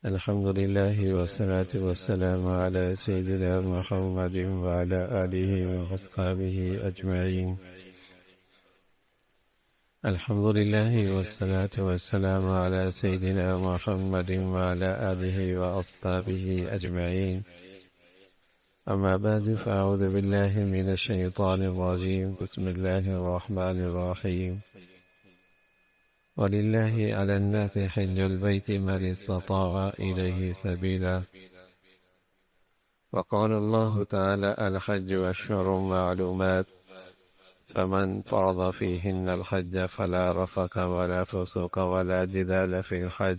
الحمد لله والصلاة والسلام على سيدنا محمد وعلى آله وأصحابه أجمعين. الحمد لله والصلاة والسلام على سيدنا محمد وعلى آله وأصحابه أجمعين. أما بعد، فأعوذ بالله من الشيطان الرجيم. بسم الله الرحمن الرحيم. ولله على الناس حج البيت من استطاع إليه سبيلا. وقال الله تعالى: الحج أشهر معلومات، فمن فرض فيهن الحج فلا رفث ولا فسوق ولا جدال في الحج.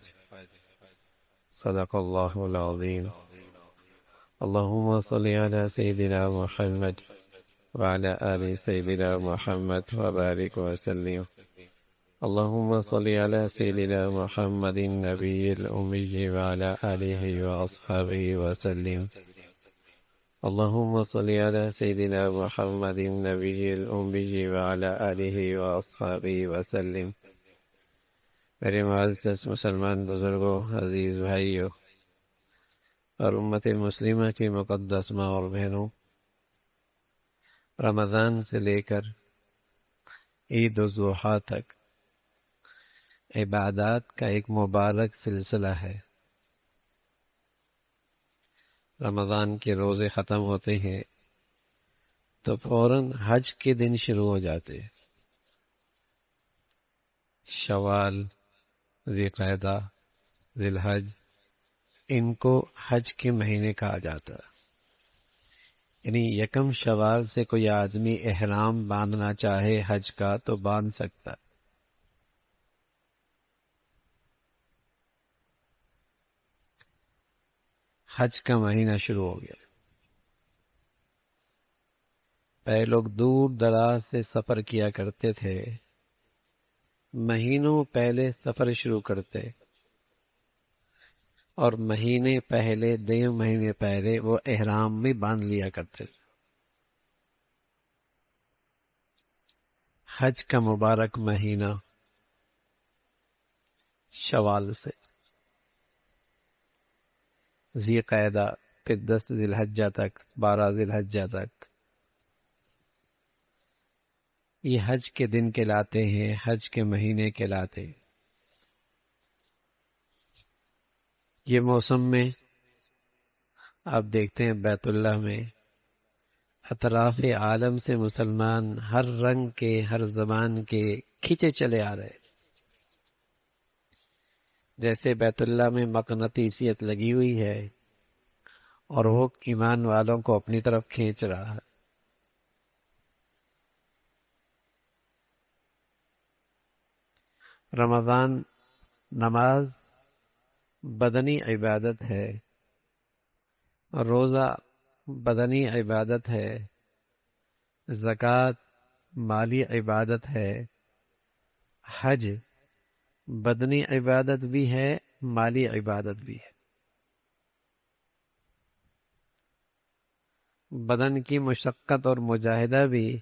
صدق الله العظيم. اللهم صل على سيدنا محمد وعلى آل سيدنا محمد وبارك وسلم. اللهم صل على سيدنا محمد النبي الأمي وعلى آله وأصحابه وسلم. اللهم صل على سيدنا محمد النبي الأمي وعلى آله وأصحابه وسلم. میرے معزز مسلمان بزرگوں، عزیز بھائیوں اور امت مسلمہ کی مقدس ماں اور بہنوں، رمضان سے لے کر عید الضحیٰ تک عبادات کا ایک مبارک سلسلہ ہے۔ رمضان کے روزے ختم ہوتے ہیں تو فوراً حج کے دن شروع ہو جاتے ہیں۔ شوال، ذی قعدہ، ذی الحج، ان کو حج کے مہینے کہا جاتا ہے۔ یعنی یکم شوال سے کوئی آدمی احرام باندھنا چاہے حج کا تو باندھ سکتا ہے۔ حج کا مہینہ شروع ہو گیا۔ پہلے لوگ دور دراز سے سفر کیا کرتے تھے، مہینوں پہلے سفر شروع کرتے، اور مہینے پہلے، 2 مہینے پہلے وہ احرام بھی باندھ لیا کرتے۔ حج کا مبارک مہینہ شوال سے، ذی قعدہ، پھر 10 ذی الحجہ تک، 12 ذی الحجہ تک، یہ حج کے دن کہلاتے ہیں، حج کے مہینے کہلاتے ہیں۔ یہ موسم میں آپ دیکھتے ہیں بیت اللہ میں اطراف عالم سے مسلمان ہر رنگ کے، ہر زبان کے کھینچے چلے آ رہے، جیسے بیت اللہ میں مقناطیسیت لگی ہوئی ہے اور وہ ایمان والوں کو اپنی طرف کھینچ رہا ہے۔ رمضان نماز بدنی عبادت ہے، روزہ بدنی عبادت ہے، زکوٰۃ مالی عبادت ہے، حج بدنی عبادت بھی ہے، مالی عبادت بھی ہے۔ بدن کی مشقت اور مجاہدہ بھی،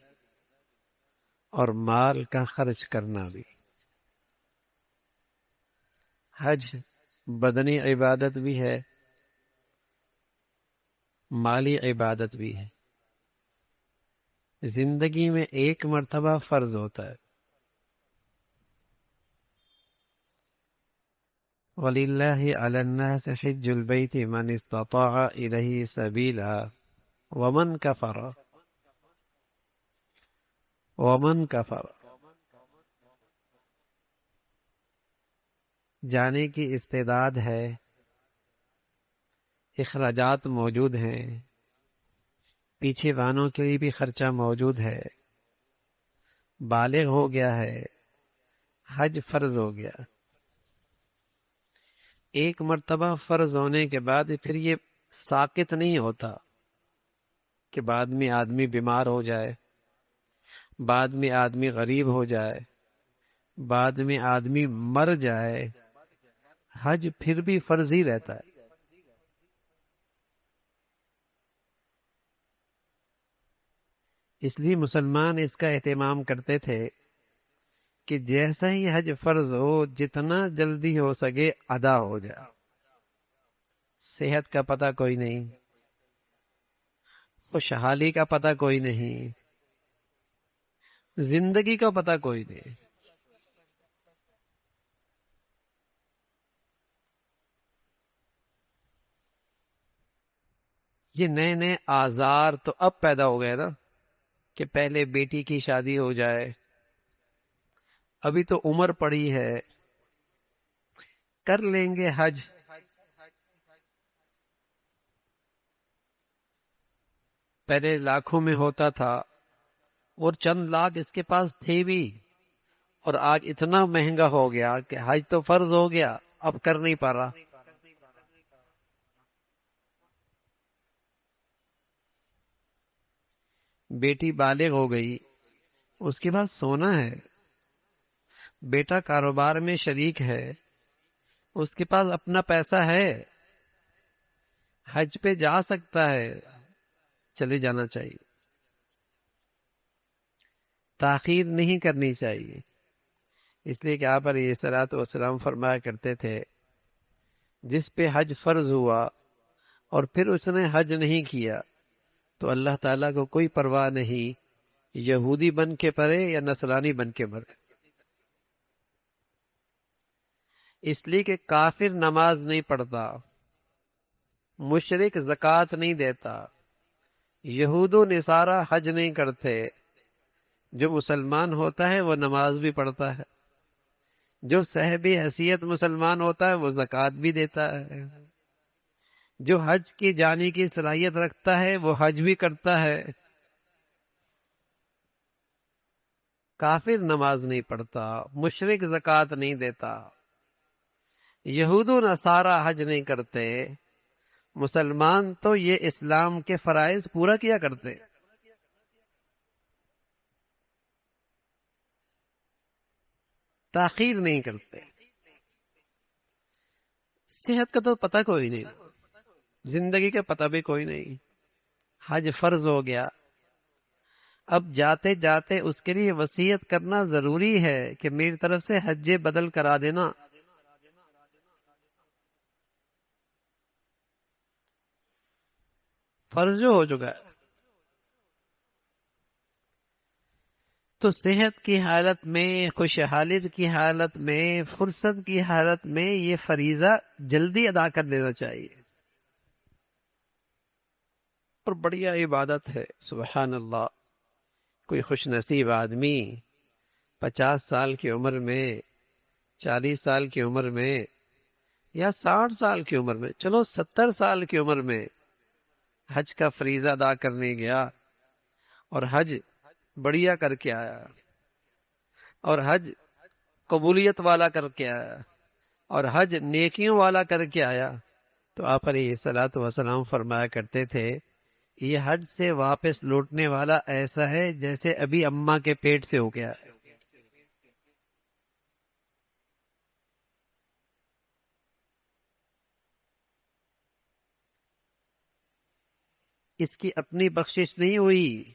اور مال کا خرچ کرنا بھی۔ حج بدنی عبادت بھی ہے، مالی عبادت بھی ہے۔ زندگی میں ایک مرتبہ فرض ہوتا ہے۔ وَلِلَّهِ عَلَى النَّاسِ حِجُّ الْبَيْتِ مَنِ اسْتَطَاعَ إِلَيْهِ سَبِيلًا وَمَنْ كَفَرَ جانے کی استعداد ہے، اخراجات موجود ہیں، پیچھے وانوں کے لیے بھی خرچہ موجود ہے، بالغ ہو گیا ہے، حج فرض ہو گیا۔ ایک مرتبہ فرض ہونے کے بعد پھر یہ ساقط نہیں ہوتا کہ بعد میں آدمی بیمار ہو جائے، بعد میں آدمی غریب ہو جائے، بعد میں آدمی مر جائے، حج پھر بھی فرض ہی رہتا ہے۔ اس لیے مسلمان اس کا اہتمام کرتے تھے کہ جیسا ہی حج فرض ہو، جتنا جلدی ہو سکے ادا ہو جائے۔ صحت کا پتہ کوئی نہیں، خوشحالی کا پتہ کوئی نہیں، زندگی کا پتہ کوئی نہیں۔ یہ نئے نئے آزار تو اب پیدا ہو گئے نا، کہ پہلے بیٹی کی شادی ہو جائے، ابھی تو عمر پڑی ہے، کر لیں گے حج۔ پہلے لاکھوں میں ہوتا تھا، اور چند لاکھ اس کے پاس تھے بھی، اور آج اتنا مہنگا ہو گیا کہ حج تو فرض ہو گیا، اب کر نہیں پا رہا۔ بیٹی بالغ ہو گئی، اس کے بعد سونا ہے، بیٹا کاروبار میں شریک ہے، اس کے پاس اپنا پیسہ ہے، حج پہ جا سکتا ہے، چلے جانا چاہیے، تاخیر نہیں کرنی چاہیے۔ اس لیے کہ آپ علیہ الصلوۃ والسلام فرمایا کرتے تھے، جس پہ حج فرض ہوا اور پھر اس نے حج نہیں کیا تو اللہ تعالیٰ کو کوئی پرواہ نہیں، یہودی بن کے پڑے یا نصرانی بن کے مرے۔ اس لیے کہ کافر نماز نہیں پڑھتا، مشرک زکوٰۃ نہیں دیتا، یہود و نصارہ حج نہیں کرتے، جو مسلمان ہوتا ہے وہ نماز بھی پڑھتا ہے، جو صاحب حیثیت مسلمان ہوتا ہے وہ زکوٰۃ بھی دیتا ہے، جو حج کی جانے کی صلاحیت رکھتا ہے وہ حج بھی کرتا ہے۔ کافر نماز نہیں پڑھتا، مشرک زکوٰۃ نہیں دیتا، یہود و نصارہ حج نہیں کرتے، مسلمان تو یہ اسلام کے فرائض پورا کیا کرتے، تاخیر نہیں کرتے۔ صحت کا تو پتہ کوئی نہیں، زندگی کا پتہ بھی کوئی نہیں، حج فرض ہو گیا، اب جاتے جاتے اس کے لیے وصیت کرنا ضروری ہے کہ میری طرف سے حج بدل کرا دینا۔ فرض جو ہو چکا ہے، تو صحت کی حالت میں، خوشحالی کی حالت میں، فرصت کی حالت میں یہ فریضہ جلدی ادا کر لینا چاہیے، اور بڑھیا عبادت ہے۔ سبحان اللہ، کوئی خوش نصیب آدمی 50 سال کی عمر میں، 40 سال کی عمر میں، یا 60 سال کی عمر میں، چلو 70 سال کی عمر میں حج کا فریضہ ادا کرنے گیا، اور حج بڑھیا کر کے آیا، اور حج قبولیت والا کر کے آیا، اور حج نیکیوں والا کر کے آیا، تو آپ علیہ الصلوۃ والسلام فرمایا کرتے تھے، یہ حج سے واپس لوٹنے والا ایسا ہے جیسے ابھی اماں کے پیٹ سے ہو گیا ہے۔ اس کی اپنی بخشش نہیں ہوئی،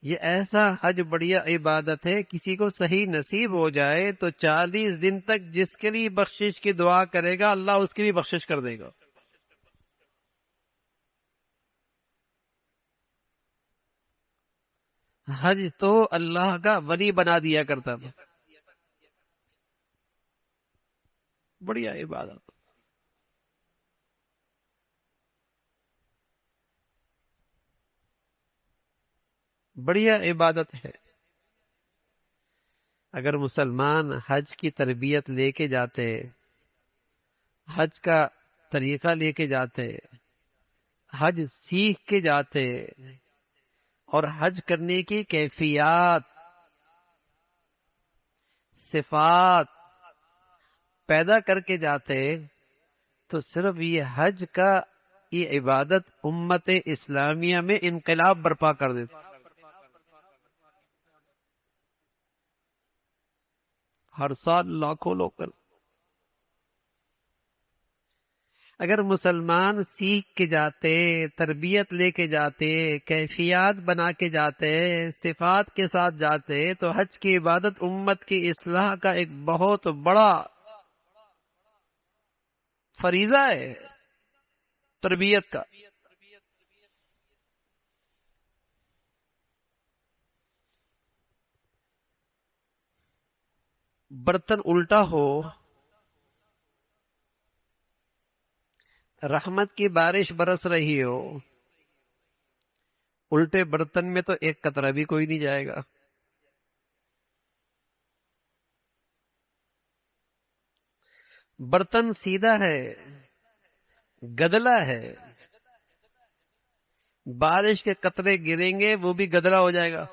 یہ ایسا حج بڑھیا عبادت ہے، کسی کو صحیح نصیب ہو جائے تو 40 دن تک جس کے لیے بخشش کی دعا کرے گا اللہ اس کی بھی بخشش کر دے گا۔ حج تو اللہ کا ولی بنا دیا کرتا تھا، بڑھیا عبادت، بڑھیا عبادت ہے۔ اگر مسلمان حج کی تربیت لے کے جاتے، حج کا طریقہ لے کے جاتے، حج سیکھ کے جاتے، اور حج کرنے کی کیفیات، صفات پیدا کر کے جاتے، تو صرف یہ حج کا، یہ عبادت امت اسلامیہ میں انقلاب برپا کر دیتا۔ ہر سال لاکھوں لوگ کر، اگر مسلمان سیکھ کے جاتے، تربیت لے کے جاتے، کیفیات بنا کے جاتے، صفات کے ساتھ جاتے، تو حج کی عبادت امت کی اصلاح کا ایک بہت بڑا فریضہ ہے۔ تربیت کا. برتن الٹا ہو، رحمت کی بارش برس رہی ہو، الٹے برتن میں تو ایک قطرہ بھی کوئی نہیں جائے گا. برتن سیدھا ہے، گدلا ہے، بارش کے قطرے گریں گے وہ بھی گدلا ہو جائے گا.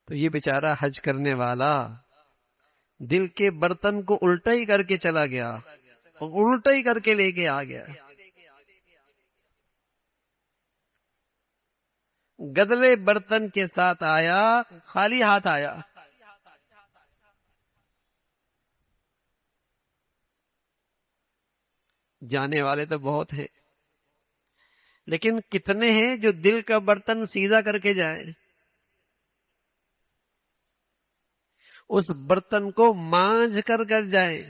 تو یہ بیچارہ حج کرنے والا دل کے برتن کو الٹا ہی کر کے چلا گیا اور الٹا ہی کر کے لے کے آ گیا. گدلے برتن کے ساتھ آیا، خالی ہاتھ آیا. جانے والے تو بہت ہیں، لیکن کتنے ہیں جو دل کا برتن سیدھا کر کے جائیں، اس برتن کو مانجھ کر جائیں.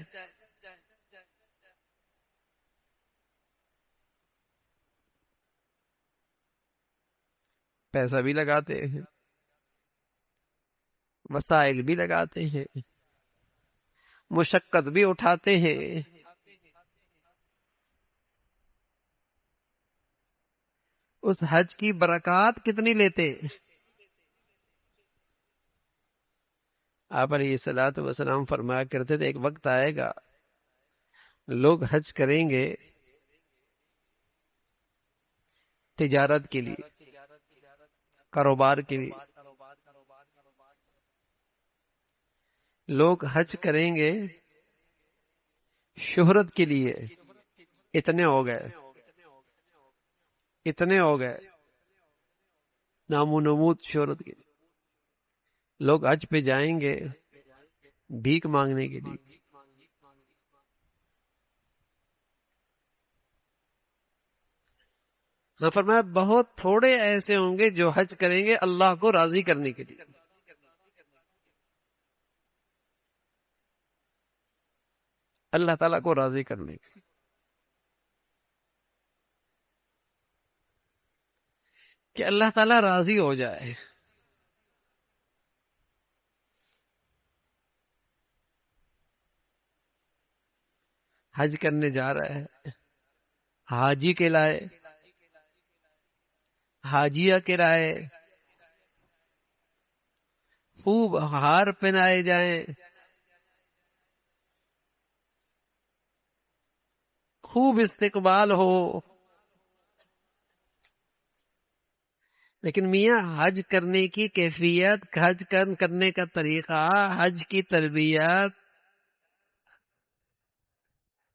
پیسہ بھی لگاتے ہیں، وسائل بھی لگاتے ہیں، مشقت بھی اٹھاتے ہیں. اس حج کی برکات کتنی لیتے. آپ علیہ الصلوۃ والسلام فرمایا کرتے تھے ایک وقت آئے گا لوگ حج کریں گے تجارت کے لیے، کاروبار کے لیے. لوگ حج کریں گے شہرت کے لیے. اتنے ہو گئے، اتنے ہو گئے نام و نمود شہرت کے لیے. لوگ حج پہ جائیں گے بھیک مانگنے کے لیے. میں فرمایا بہت تھوڑے ایسے ہوں گے جو حج کریں گے اللہ کو راضی کرنے کے لیے. اللہ تعالیٰ کو راضی کرنے کے لیے. کہ اللہ تعالیٰ راضی ہو جائے. حج کرنے جا رہا ہے حاجی کے لائے، حاجیہ کے لائے خوب ہار پہنائے جائیں، خوب استقبال ہو. لیکن میاں حج کرنے کی کیفیت، حج کرنے کا طریقہ، حج کی تربیت،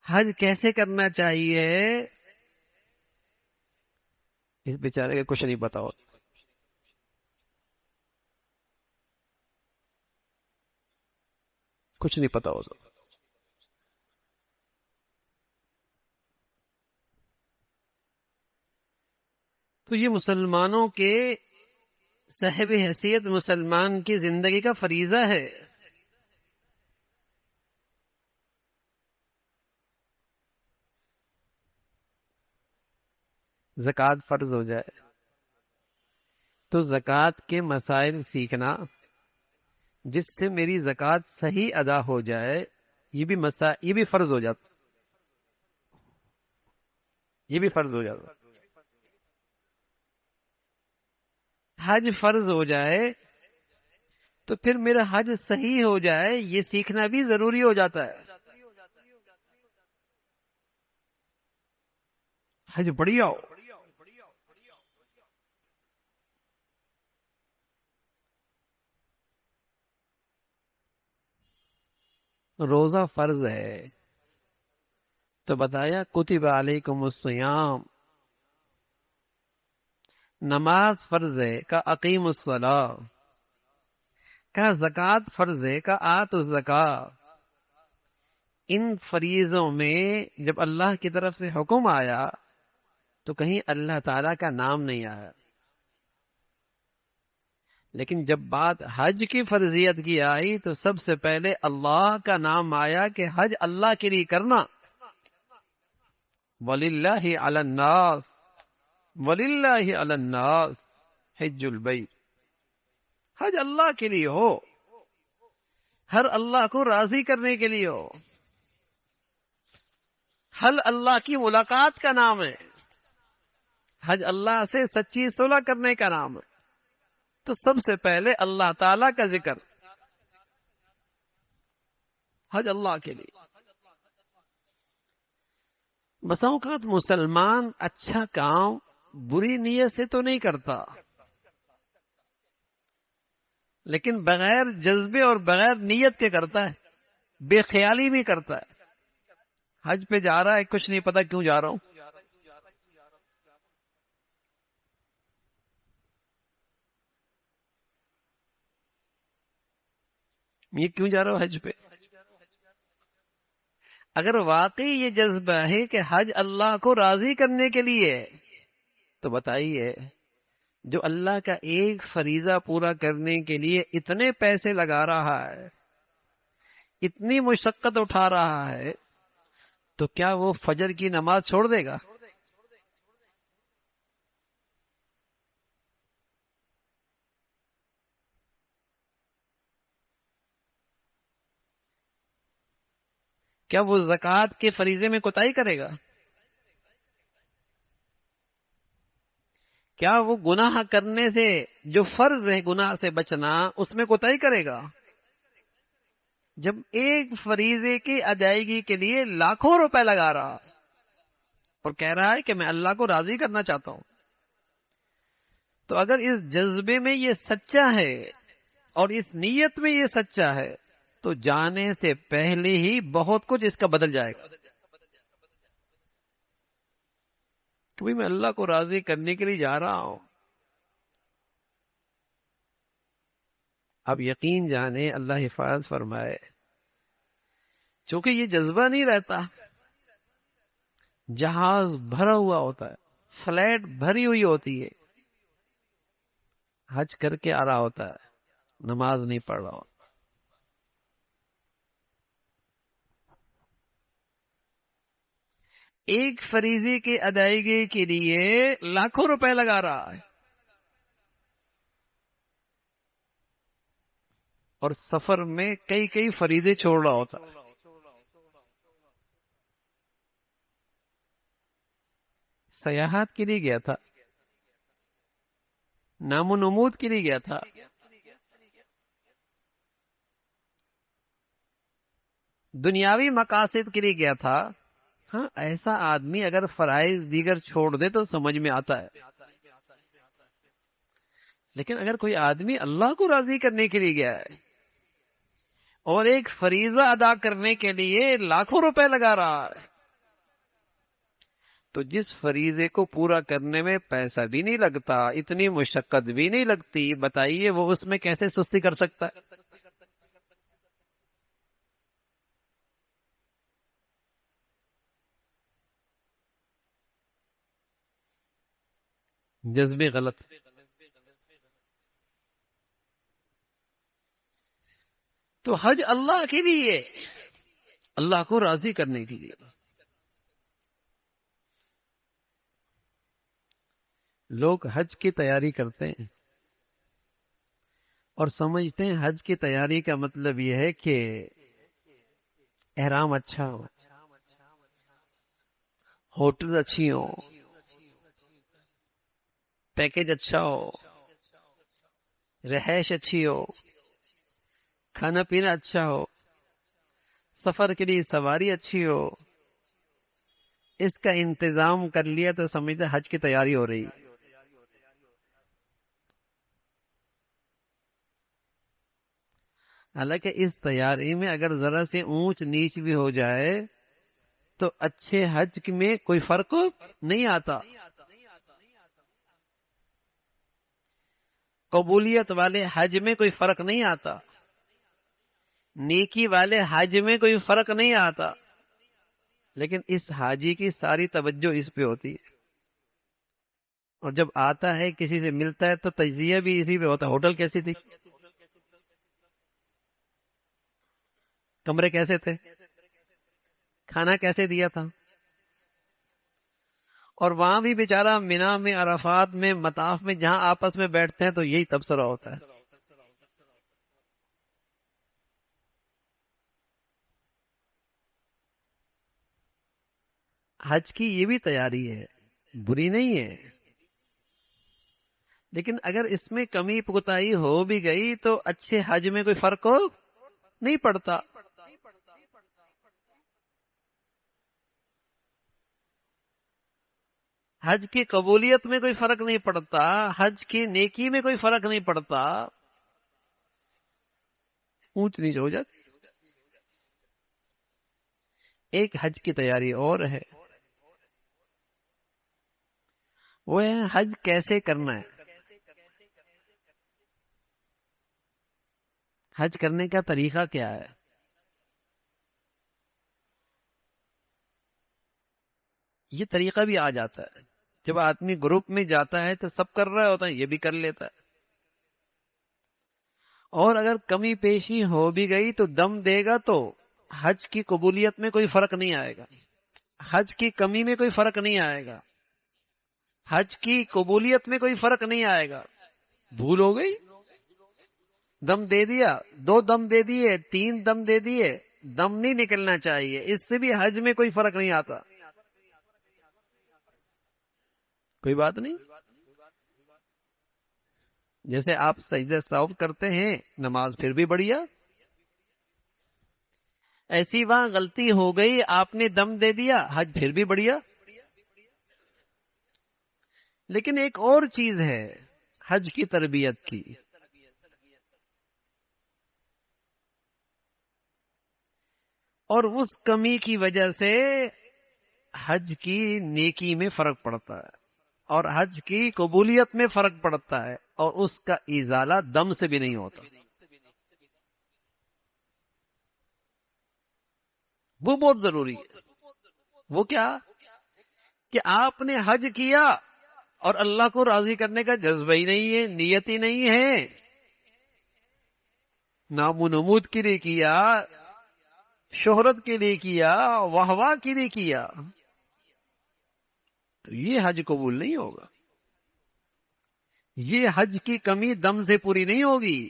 حج کیسے کرنا چاہیے، اس بیچارے کا کچھ نہیں پتا ہوتا. کچھ نہیں پتا ہوتا. تو یہ مسلمانوں کے، صاحب حیثیت مسلمان کی زندگی کا فریضہ ہے. زکوٰۃ فرض ہو جائے تو زکوٰۃ کے مسائل سیکھنا، جس سے میری زکوٰۃ صحیح ادا ہو جائے، یہ بھی فرض ہو جاتا. یہ بھی فرض ہو جاتا. حج فرض ہو جائے تو پھر میرا حج صحیح ہو جائے، یہ سیکھنا بھی ضروری ہو جاتا ہے. حج بڑھیا ہو. روزہ فرض ہے تو بتایا کتب علیکم الصیام. نماز فرض ہے کا اقیم الصلاۃ، کا زکوٰۃ فرض ہے کا آت الزکاۃ. ان فریضوں میں جب اللہ کی طرف سے حکم آیا تو کہیں اللہ تعالیٰ کا نام نہیں آیا. لیکن جب بات حج کی فرضیت کی آئی تو سب سے پہلے اللہ کا نام آیا کہ حج اللہ کے لیے کرنا. وَلِلَّهِ عَلَى النَّاسِ وَلِلَّهِ عَلَى النَّاسِ حِجُّ الْبَيْتِ. حج اللہ کے لیے ہو، ہر اللہ کو راضی کرنے کے لیے ہو، حل اللہ کی ملاقات کا نام ہے، حج اللہ سے سچی صلح کرنے کا نام ہے. تو سب سے پہلے اللہ تعالی کا ذکر، حج اللہ کے لیے. بسا اوقات مسلمان اچھا کام بری نیت سے تو نہیں کرتا، لیکن بغیر جذبے اور بغیر نیت کے کرتا ہے، بے خیالی بھی کرتا ہے. حج پہ جا رہا ہے، کچھ نہیں پتا کیوں جا رہا ہوں. یہ کیوں جا رہا ہوں حج پہ؟ اگر واقعی یہ جذبہ ہے کہ حج اللہ کو راضی کرنے کے لیے، تو بتائیے جو اللہ کا ایک فریضہ پورا کرنے کے لیے اتنے پیسے لگا رہا ہے، اتنی مشقت اٹھا رہا ہے، تو کیا وہ فجر کی نماز چھوڑ دے گا؟ کیا وہ زکوٰۃ کے فریضے میں کوتاہی کرے گا؟ کیا وہ گناہ کرنے سے، جو فرض ہے گناہ سے بچنا، اس میں کوتاہی کرے گا؟ جب ایک فریضے کی ادائیگی کے لیے لاکھوں روپے لگا رہا اور کہہ رہا ہے کہ میں اللہ کو راضی کرنا چاہتا ہوں، تو اگر اس جذبے میں یہ سچا ہے اور اس نیت میں یہ سچا ہے، تو جانے سے پہلے ہی بہت کچھ اس کا بدل جائے گا. کہ بھئی میں اللہ کو راضی کرنے کے لیے جا رہا ہوں. اب یقین جانے، اللہ حفاظت فرمائے، چونکہ یہ جذبہ نہیں رہتا، جہاز بھرا ہوا ہوتا ہے، فلائٹ بھری ہوئی ہوتی ہے، حج کر کے آ رہا ہوتا ہے، نماز نہیں پڑھ رہا ہوتا. ایک فریضے کی ادائیگی کے لیے لاکھوں روپے لگا رہا ہے، اور سفر میں کئی کئی فریضے چھوڑ رہا ہوتا ہے. سیاحت کے لیے گیا تھا، نام و نمود کے لیے گیا تھا، دنیاوی مقاصد کے لیے گیا تھا. ہاں، ایسا آدمی اگر فرائض دیگر چھوڑ دے تو سمجھ میں آتا ہے. لیکن اگر کوئی آدمی اللہ کو راضی کرنے کے لیے گیا ہے اور ایک فریضہ ادا کرنے کے لیے لاکھوں روپے لگا رہا ہے، تو جس فریضے کو پورا کرنے میں پیسہ بھی نہیں لگتا، اتنی مشقت بھی نہیں لگتی، بتائیے وہ اس میں کیسے سستی کر سکتا ہے؟ جذبے غلط. تو حج اللہ کے لیے، اللہ کو راضی کرنے کے لیے. لوگ حج کی تیاری کرتے ہیں اور سمجھتے ہیں حج کی تیاری کا مطلب یہ ہے کہ احرام اچھا ہو، ہوٹل اچھی ہو، پیکج اچھا ہو، رہائش اچھی ہو، کھانا پینا اچھا ہو، سفر کے لیے سواری اچھی ہو. اس کا انتظام کر لیا تو سمجھتے حج کی تیاری ہو رہی. حالانکہ اس تیاری میں اگر ذرا سے اونچ نیچ بھی ہو جائے تو اچھے حج میں کوئی فرق نہیں آتا. قبولیت والے حج میں کوئی فرق نہیں آتا، نیکی والے حج میں کوئی فرق نہیں آتا. لیکن اس حاجی کی ساری توجہ اس پہ ہوتی ہے. اور جب آتا ہے کسی سے ملتا ہے تو تجزیہ بھی اسی پہ ہوتا ہے، ہوٹل کیسی تھی، کمرے کیسے تھے، کھانا کیسے دیا تھا. اور وہاں بھی بیچارہ مینا میں، عرفات میں، مطاف میں جہاں آپس میں بیٹھتے ہیں تو یہی تبصرہ ہوتا ہے. حج کی یہ بھی تیاری ہے، بری نہیں ہے، لیکن اگر اس میں کمی کوتاہی ہو بھی گئی تو اچھے حج میں کوئی فرق ہو نہیں پڑتا. حج کی قبولیت میں کوئی فرق نہیں پڑتا، حج کی نیکی میں کوئی فرق نہیں پڑتا، اونچ نیچ ہو جاتی. ایک حج کی تیاری اور ہے، وہ ہے حج کیسے کرنا ہے، حج کرنے کا طریقہ کیا ہے. یہ طریقہ بھی آ جاتا ہے، جب آدمی گروپ میں جاتا ہے تو سب کر رہا ہوتا ہے، یہ بھی کر لیتا ہے. اور اگر کمی پیشی ہو بھی گئی تو دم دے گا تو حج کی قبولیت میں کوئی فرق نہیں آئے گا، حج کی کمی میں کوئی فرق نہیں آئے گا، حج کی قبولیت میں کوئی فرق نہیں آئے گا. بھول ہو گئی، دم دے دیا، دو دم دے دیے، تین دم دے دیے، دم نہیں نکلنا چاہیے، اس سے بھی حج میں کوئی فرق نہیں آتا. کوئی بات نہیں، جیسے آپ سجدہ سہو کرتے ہیں نماز پھر بھی بڑھیا. ایسی وہاں غلطی ہو گئی، آپ نے دم دے دیا، حج پھر بھی بڑھیا. لیکن ایک اور چیز ہے حج کی تربیت کی، اور اس کمی کی وجہ سے حج کی نیکی میں فرق پڑتا ہے، اور حج کی قبولیت میں فرق پڑتا ہے، اور اس کا ازالہ دم سے بھی نہیں ہوتا. وہ بہت ضروری ہے. وہ کیا کہ آپ نے حج کیا اور اللہ کو راضی کرنے کا جذبہ ہی نہیں ہے، نیت ہی نہیں ہے، نام و نمود کے لیے کیا، شہرت کے لیے کیا، واہ واہ کے لیے کیا، تو یہ حج قبول نہیں ہوگا. یہ حج کی کمی دم سے پوری نہیں ہوگی.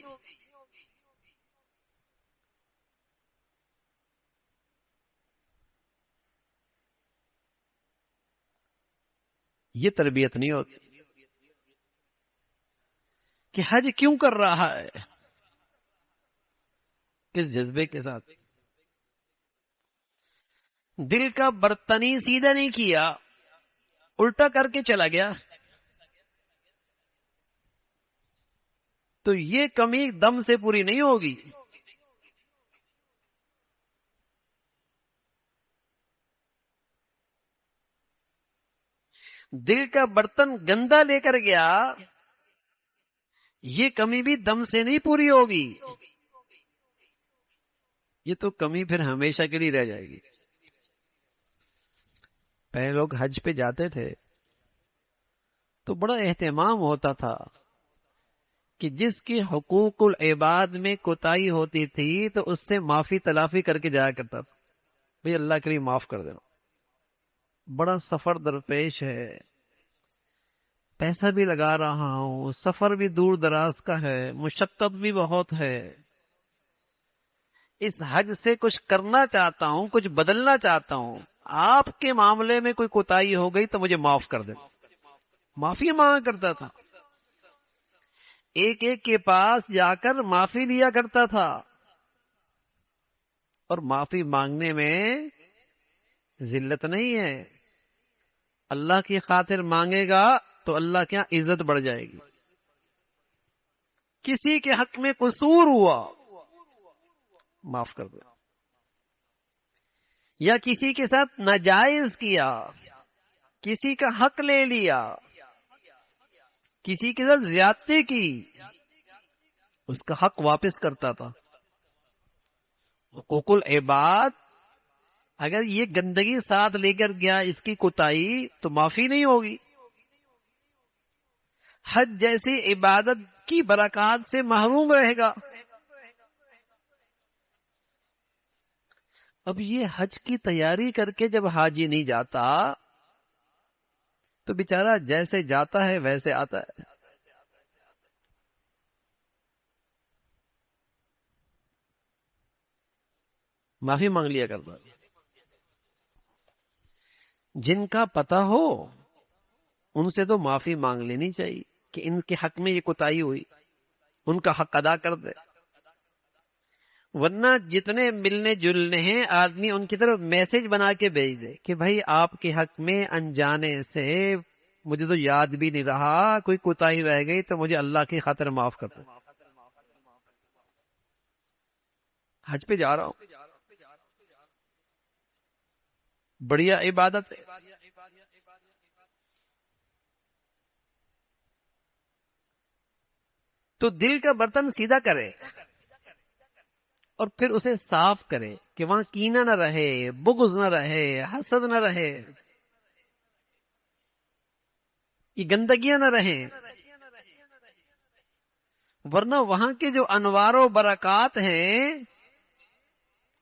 یہ تربیت نہیں ہوتی کہ حج کیوں کر رہا ہے، کس جذبے کے ساتھ. دل کا برتن ہی سیدھا نہیں کیا، الٹا کر کے چلا گیا، تو یہ کمی دم سے پوری نہیں ہوگی. دل کا برتن گندا لے کر گیا، یہ کمی بھی دم سے نہیں پوری ہوگی، یہ تو کمی پھر ہمیشہ کے لیے رہ جائے گی. پہلے لوگ حج پہ جاتے تھے تو بڑا اہتمام ہوتا تھا کہ جس کی حقوق العباد میں کوتاہی ہوتی تھی تو اس سے معافی تلافی کر کے جایا کرتا تھا، بھئی اللہ کے لیے معاف کر دینا، بڑا سفر درپیش ہے، پیسہ بھی لگا رہا ہوں، سفر بھی دور دراز کا ہے، مشقت بھی بہت ہے، اس حج سے کچھ کرنا چاہتا ہوں، کچھ بدلنا چاہتا ہوں، آپ کے معاملے میں کوئی کوتاہی ہو گئی تو مجھے معاف کر دیں. معافی مانگا کرتا تھا، ایک ایک کے پاس جا کر معافی لیا کرتا تھا. اور معافی مانگنے میں ذلت نہیں ہے، اللہ کی خاطر مانگے گا تو اللہ کی عزت بڑھ جائے گی. کسی کے حق میں قصور ہوا معاف کر دو، یا کسی کے ساتھ ناجائز کیا، کسی کا حق لے لیا، کسی کے ساتھ زیادتی کی، اس کا حق واپس کرتا تھا. حقوق العباد اگر یہ گندگی ساتھ لے کر گیا، اس کی کوتاہی، تو معافی نہیں ہوگی. حج جیسی عبادت کی برکات سے محروم رہے گا۔ اب یہ حج کی تیاری کر کے جب حاجی نہیں جاتا تو بیچارہ جیسے جاتا ہے ویسے آتا ہے۔ معافی مانگ لیا کرتا۔ جن کا پتہ ہو ان سے تو معافی مانگ لینی چاہیے کہ ان کے حق میں یہ کوتاہی ہوئی، ان کا حق ادا کر دے۔ ورنہ جتنے ملنے جلنے ہیں آدمی ان کی طرف میسج بنا کے بھیج دے کہ بھائی آپ کے حق میں انجانے سے مجھے تو یاد بھی نہیں رہا، کوئی کوتاہی رہ گئی تو مجھے اللہ کی خاطر معاف کر دو، حج پہ جا رہا ہوں، بڑھیا عبادت ہے۔ تو دل کا برتن سیدھا کرے اور پھر اسے صاف کرے کہ وہاں کینہ نہ رہے، بغض نہ رہے، حسد نہ رہے، یہ گندگیاں نہ رہیں، ورنہ وہاں کے جو انوار و برکات ہیں،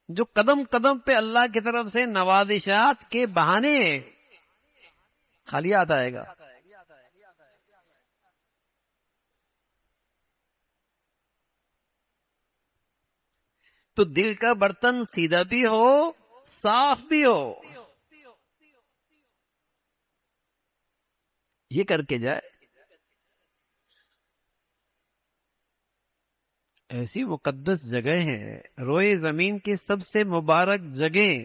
جو قدم قدم پہ اللہ کی طرف سے نوازشات کے بہانے خالی آتا آئے گا۔ تو دل کا برتن سیدھا بھی ہو، صاف بھی ہو، یہ کر کے جائے۔ ایسی مقدس جگہ ہیں، روئے زمین کی سب سے مبارک جگہیں،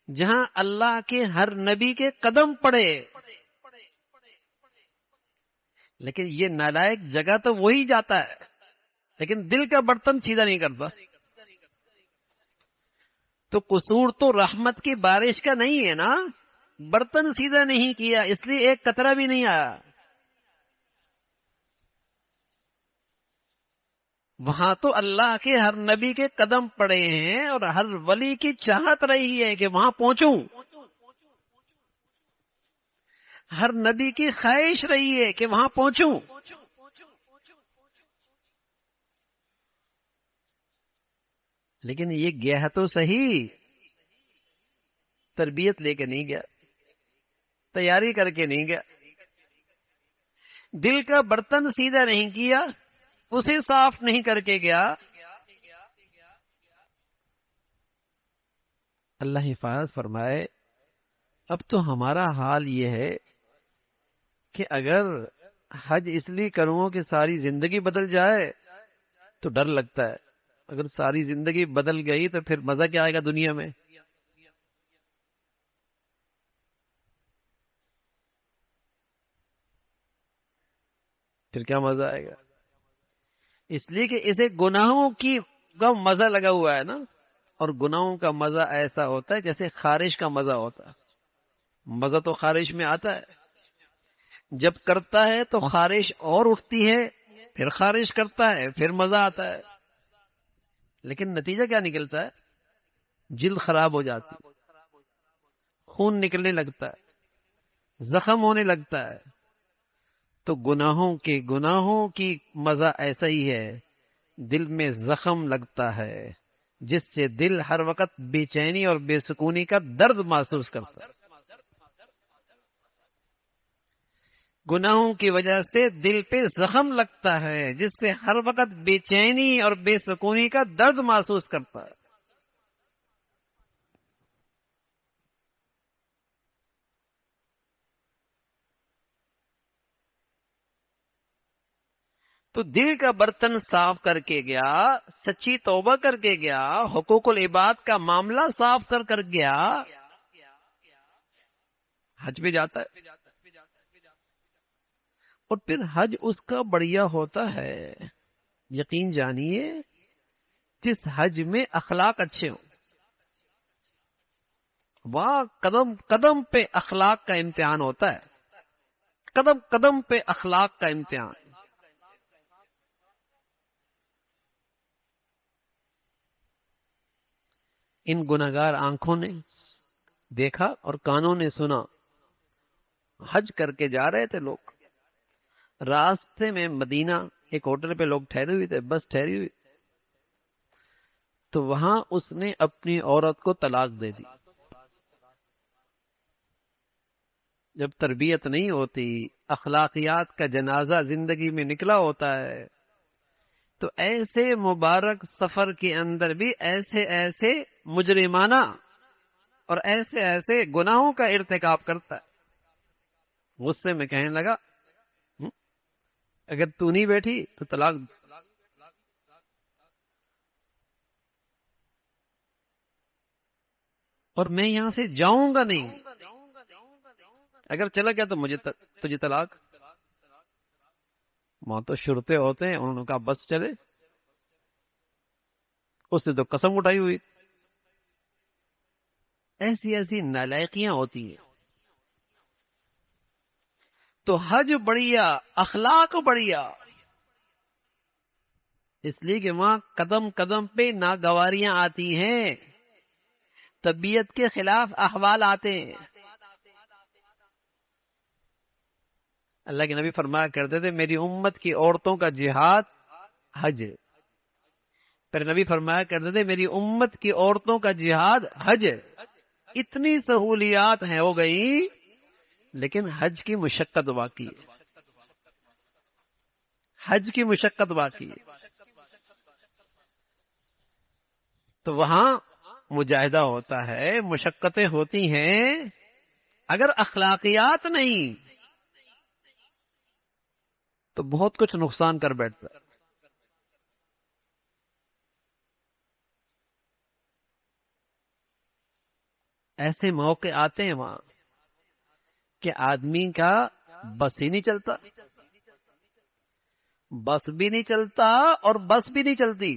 جہاں اللہ کے ہر نبی کے قدم پڑے، لیکن یہ نالائق جگہ تو وہی جاتا ہے، لیکن دل کا برتن سیدھا نہیں کرتا۔ تو قصور تو رحمت کی بارش کا نہیں ہے نا، برتن سیدھا نہیں کیا اس لیے ایک قطرہ بھی نہیں آیا۔ وہاں تو اللہ کے ہر نبی کے قدم پڑے ہیں اور ہر ولی کی چاہت رہی ہے کہ وہاں پہنچوں، ہر نبی کی خواہش رہی ہے کہ وہاں پہنچوں، لیکن یہ گیا تو صحیح، تربیت لے کے نہیں گیا، تیاری کر کے نہیں گیا، دل کا برتن سیدھا نہیں کیا، اسے صاف نہیں کر کے گیا۔ اللہ حفاظت فرمائے۔ اب تو ہمارا حال یہ ہے کہ اگر حج اس لیے کروں کہ ساری زندگی بدل جائے تو ڈر لگتا ہے، اگر ساری زندگی بدل گئی تو پھر مزہ کیا آئے گا دنیا میں؟ پھر کیا مزہ آئے گا؟ اس لیے کہ اسے گناہوں کا مزہ لگا ہوا ہے نا، اور گناہوں کا مزہ ایسا ہوتا ہے جیسے خارش کا مزہ ہوتا ہے۔ مزہ تو خارش میں آتا ہے، جب کرتا ہے تو خارش اور اٹھتی ہے، پھر خارش کرتا ہے، پھر مزہ آتا ہے، لیکن نتیجہ کیا نکلتا ہے؟ جلد خراب ہو جاتی، خون نکلنے لگتا ہے، زخم ہونے لگتا ہے۔ تو گناہوں کی مزہ ایسا ہی ہے، دل میں زخم لگتا ہے جس سے دل ہر وقت بے چینی اور بے سکونی کا درد محسوس کرتا ہے۔ گناہوں کی وجہ سے دل پہ زخم لگتا ہے جس سے ہر وقت بے چینی اور بے سکونی کا درد محسوس کرتا ہے۔ تو دل کا برتن صاف کر کے گیا، سچی توبہ کر کے گیا، حقوق العباد کا معاملہ صاف کر گیا، حج پہ جاتا ہے۔ اور پھر حج اس کا بڑھیا ہوتا ہے، یقین جانیے، جس حج میں اخلاق اچھے ہوں، وہاں قدم قدم پہ اخلاق کا امتحان ہوتا ہے، قدم قدم پہ اخلاق کا امتحان۔ ان گناہگار آنکھوں نے دیکھا اور کانوں نے سنا، حج کر کے جا رہے تھے لوگ، راستے میں مدینہ ایک ہوٹل پہ لوگ ٹھہرے ہوئے تھے، بس ٹھہری ہوئی، تو وہاں اس نے اپنی عورت کو طلاق دے دی۔ جب تربیت نہیں ہوتی، اخلاقیات کا جنازہ زندگی میں نکلا ہوتا ہے، تو ایسے مبارک سفر کے اندر بھی ایسے ایسے مجرمانہ اور ایسے ایسے گناہوں کا ارتکاب کرتا ہے۔ غصے میں کہنے لگا اگر تو نہیں بیٹھی تو طلاق، اور میں یہاں سے جاؤں گا نہیں، اگر چلا گیا تو تجھے طلاق۔ وہاں تو شرطے ہوتے ہیں، انہوں نے کہا بس چلے، اس نے تو قسم اٹھائی ہوئی۔ ایسی ایسی نالائقیاں ہوتی ہیں۔ تو حج بڑھیا، اخلاق بڑھیا، اس لیے کہ وہاں قدم قدم پہ ناگواریاں آتی ہیں، طبیعت کے خلاف احوال آتے ہیں۔ اللہ کے نبی فرمایا کرتے تھے میری امت کی عورتوں کا جہاد حج ہے۔ پھر نبی فرمایا کرتے تھے میری امت کی عورتوں کا جہاد حج ہے۔ اتنی سہولیات ہیں ہو گئی، لیکن حج کی مشقت باقی ہے، حج کی مشقت باقی ہے۔ تو وہاں مجاہدہ ہوتا ہے، مشقتیں ہوتی ہیں، اگر اخلاقیات نہیں تو بہت کچھ نقصان کر بیٹھتا ہے۔ ایسے موقع آتے ہیں وہاں کہ آدمی کا بس ہی نہیں چلتا، بس بھی نہیں چلتا اور بس بھی نہیں چلتی،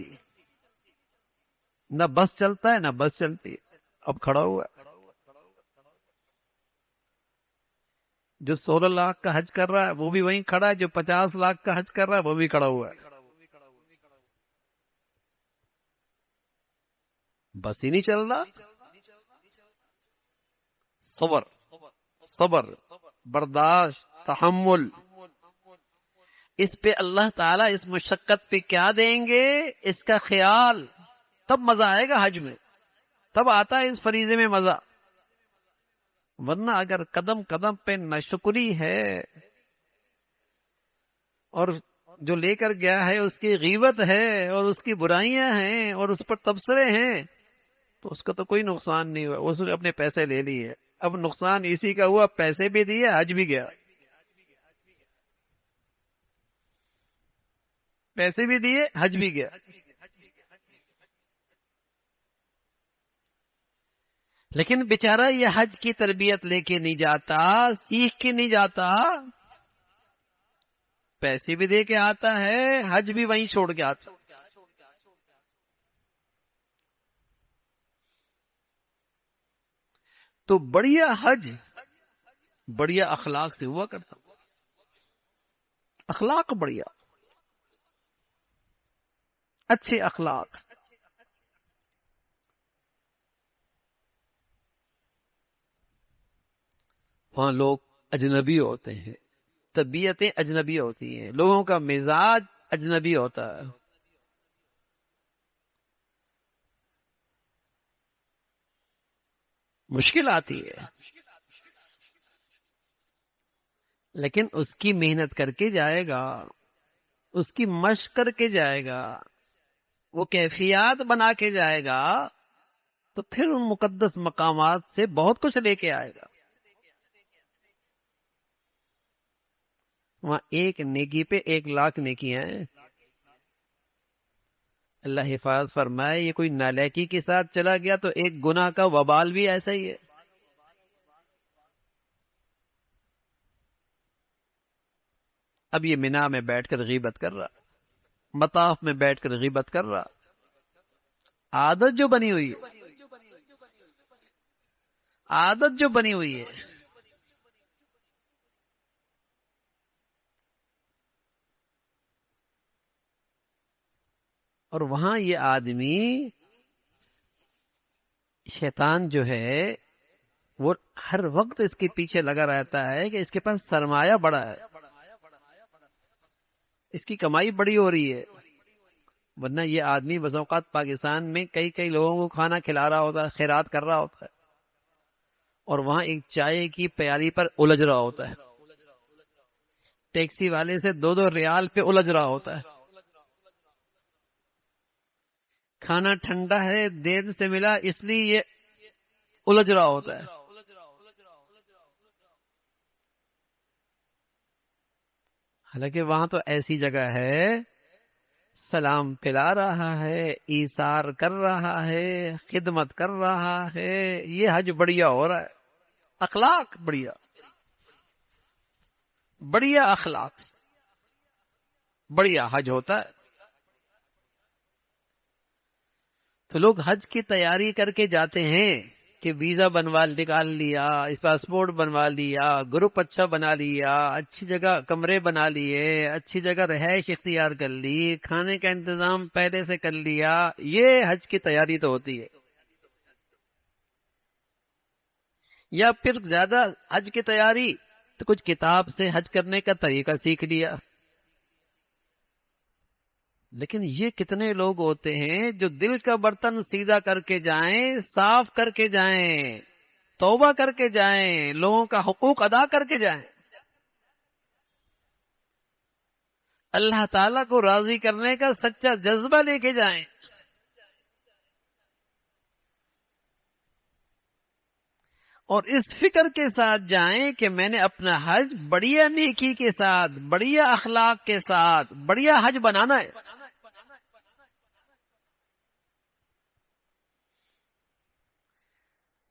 نہ بس چلتا ہے نہ بس چلتی ہے۔ اب کھڑا ہوا ہے، جو 16 لاکھ کا حج کر رہا ہے وہ بھی وہیں کھڑا ہے، جو 50 لاکھ کا حج کر رہا ہے وہ بھی کھڑا ہوا ہے، بس ہی نہیں چل رہا۔ صبر، صبر، برداشت، تحمل، اس پہ اللہ تعالیٰ اس مشقت پہ کیا دیں گے، اس کا خیال، تب مزہ آئے گا حج میں، تب آتا ہے اس فریضے میں مزہ۔ ورنہ اگر قدم قدم پہ ناشکری ہے اور جو لے کر گیا ہے اس کی غیبت ہے اور اس کی برائیاں ہیں اور اس پر تبصرے ہیں، تو اس کا تو کوئی نقصان نہیں ہوا، اس نے اپنے پیسے لے لیے۔ اب نقصان اسی کا ہوا، پیسے بھی دیے، حج بھی گیا، پیسے بھی دیے، حج بھی گیا۔ لیکن بیچارہ یہ حج کی تربیت لے کے نہیں جاتا، سیکھ کے نہیں جاتا، پیسے بھی دے کے آتا ہے، حج بھی وہیں چھوڑ کے آتا۔ تو بڑھیا حج بڑھیا اخلاق سے ہوا کرتا، اخلاق بڑھیا، اچھے اخلاق۔ وہاں لوگ اجنبی ہوتے ہیں، طبیعتیں اجنبی ہوتی ہیں، لوگوں کا مزاج اجنبی ہوتا ہے۔ مشکل آتی ہے، لیکن اس کی محنت کر کے جائے گا، اس کی مشق کر کے جائے گا، وہ کیفیات بنا کے جائے گا، تو پھر ان مقدس مقامات سے بہت کچھ لے کے آئے گا۔ وہاں ایک نیکی پہ 1,00,000 نیکیاں ہیں۔ اللہ حفاظت فرمائے، یہ کوئی نالائکی کے ساتھ چلا گیا تو ایک گناہ کا وبال بھی ایسا ہی ہے۔ اب یہ مینا میں بیٹھ کر غیبت کر رہا، مطاف میں بیٹھ کر غیبت کر رہا، عادت جو بنی ہوئی ہے، عادت جو بنی ہوئی ہے۔ اور وہاں یہ آدمی، شیطان جو ہے وہ ہر وقت اس کے پیچھے لگا رہتا ہے کہ اس کے پاس سرمایہ بڑا ہے، اس کی کمائی بڑی ہو رہی ہے، ورنہ یہ آدمی بس اوقات پاکستان میں کئی لوگوں کو کھانا کھلا رہا ہوتا ہے، خیرات کر رہا ہوتا ہے، اور وہاں ایک چائے کی پیالی پر الجھ رہا ہوتا ہے، ٹیکسی والے سے 2 ریال پہ الجھ رہا ہوتا ہے، کھانا ٹھنڈا ہے، دیر سے ملا اس لیے یہ الجھ رہا ہوتا ہے۔ حالانکہ وہاں تو ایسی جگہ ہے، سلام پلا رہا ہے، ایثار کر رہا ہے، خدمت کر رہا ہے، یہ حج بڑھیا ہو رہا ہے، اخلاق بڑھیا، بڑھیا اخلاق، بڑھیا حج ہوتا ہے۔ تو لوگ حج کی تیاری کر کے جاتے ہیں کہ ویزا بنوا نکال لیا، اس پاسپورٹ بنوا لیا، گروپ اچھا بنا لیا، اچھی جگہ کمرے بنا لیے، اچھی جگہ رہائش اختیار کر لی، کھانے کا انتظام پہلے سے کر لیا، یہ حج کی تیاری تو ہوتی ہے۔ یا پھر زیادہ حج کی تیاری تو کچھ کتاب سے حج کرنے کا طریقہ سیکھ لیا۔ لیکن یہ کتنے لوگ ہوتے ہیں جو دل کا برتن سیدھا کر کے جائیں، صاف کر کے جائیں، توبہ کر کے جائیں، لوگوں کا حقوق ادا کر کے جائیں، اللہ تعالیٰ کو راضی کرنے کا سچا جذبہ لے کے جائیں، اور اس فکر کے ساتھ جائیں کہ میں نے اپنا حج بڑھیا نیکی کے ساتھ، بڑھیا اخلاق کے ساتھ، بڑھیا حج بنانا ہے۔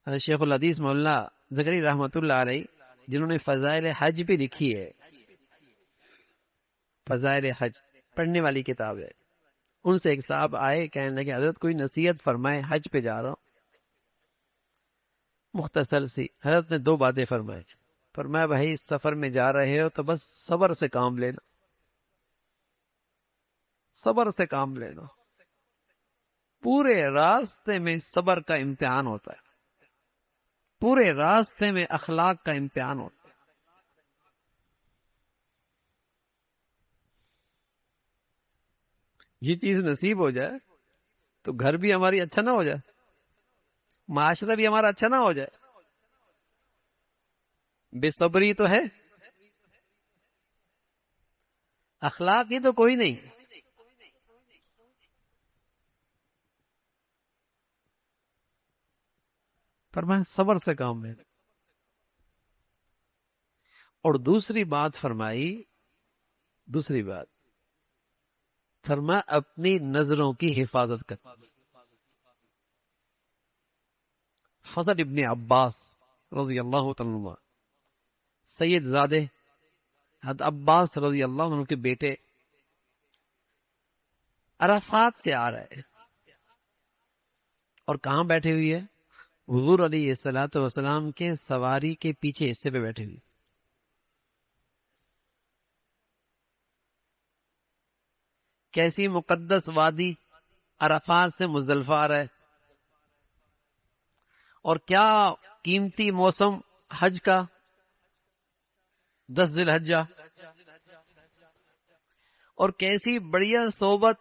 شیخ الحدیث مولانا زکریا رحمۃ اللہ علیہ، جنہوں نے فضائل حج بھی لکھی ہے، فضائل حج پڑھنے والی کتاب ہے، ان سے ایک صاحب آئے، کہنے لگے حضرت کوئی نصیحت فرمائے، حج پہ جا رہا ہوں۔ مختصر سی حضرت نے 2 باتیں فرمائے، فرمایا بھائی اس سفر میں جا رہے ہو تو بس صبر سے کام لینا، صبر سے کام لینا، پورے راستے میں صبر کا امتحان ہوتا ہے، پورے راستے میں اخلاق کا امتحان ہوتا ہے۔ یہ چیز نصیب ہو جائے تو گھر بھی ہماری اچھا نہ ہو جائے، معاشرہ بھی ہمارا اچھا نہ ہو جائے، بے صبری تو ہے، اخلاق ہی تو کوئی نہیں۔ فرمایا صبر سے کام لینا، اور دوسری بات فرمائی، دوسری بات فرمایا اپنی نظروں کی حفاظت کر۔ فضل ابن عباس رضی اللہ تعالیٰ عنہ، سید زادے حضرت عباس رضی اللہ عنہ کے بیٹے، عرفات سے آ رہے ہیں، اور کہاں بیٹھے ہوئی ہے؟ حضور علیہ الصلوۃ والسلام کے سواری کے پیچھے حصے پہ بیٹھے ہوئی۔ کیسی مقدس وادی عرفات سے مزدلفہ آ رہا ہے، اور کیا قیمتی موسم حج کا، 10 ذی الحجہ، اور کیسی بڑھیا صحبت